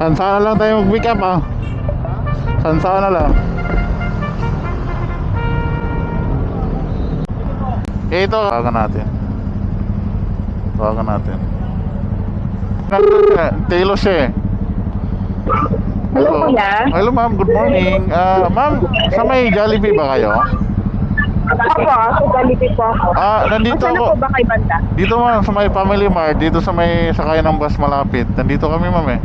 Sana lang tayo mag-pick up ah. Sana lang. Ito, tawagan natin. Taylor siya eh. Hello, kuya. Hello ma'am, good morning. Ma'am, sa may Jollibee ba kayo? Ako, sa Jollibee po ako. Nandito Saan ako. po ba kay banda? Dito ma'am, sa may Family Mart. Dito sa may sakayan ng bus malapit. Nandito kami ma'am eh.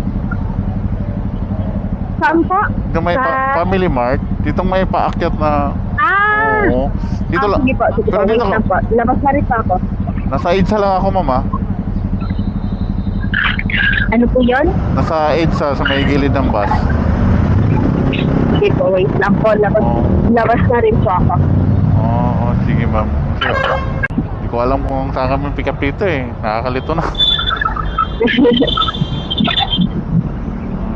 Saan po? Dito may Family Mart. Dito may paakyat na. Oo. Dito lang. Sige po, sige po. Pero Wait dito lang po. Labas na rin po ako. nasa EDSA lang ako ma'am ah. Ano po yun? Nasa EDSA sa may gilid ng bus. Sige po, wait lang po. Labas na rin po ako. Oo, sige ma'am. Hindi ko alam kung saan kami pick up dito eh. Nakakalito na.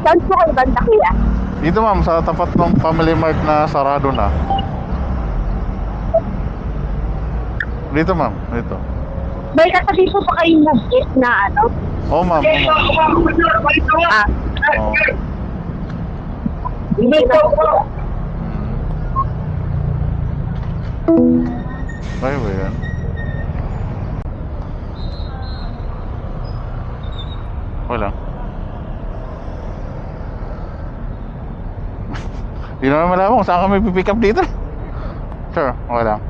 Saan po kayo banda, kuya? Dito ma'am, sa tapat ng Family Mart na sarado na. Dito ma'am, dito. May katabi po pa kayong nag-get na ano? Oo ma'am. Oo. Hindi po. Kaya ba yan? Wala. Di naman malaman kung saan kami pipick up dito. Sure, wala.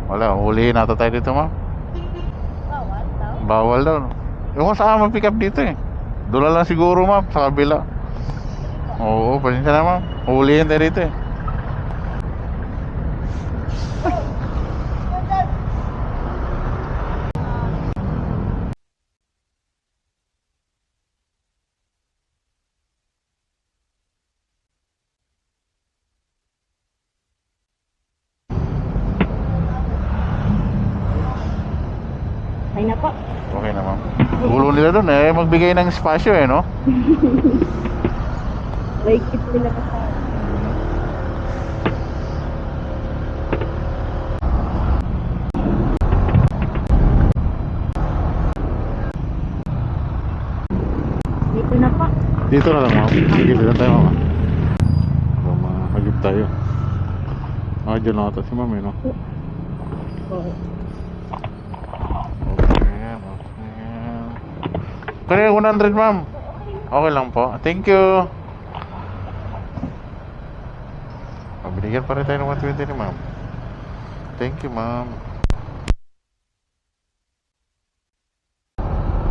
Wala, hulihin nata tayo dito ma'am. Bawal daw. Yung kung saan kami pick up dito eh. Doon lang siguro ma'am, sa kabila. Oo, pasensya na ma'am. Hulihin tayo dito eh. Ay na po. Okay na ma'am. Gulo nila doon eh, magbigay ng espasyo eh no? Like, keep nila pa sa... Dito na po. Dito na lang ma'am. Hagip na tayo ma'am. Para mahagip tayo. Dyan lang ata si ma'am eh no? Oo. Kaya 100 ma'am. Okay lang po. Thank you. Binigyan pa rin tayo ng 120 ni ma'am. Thank you ma'am.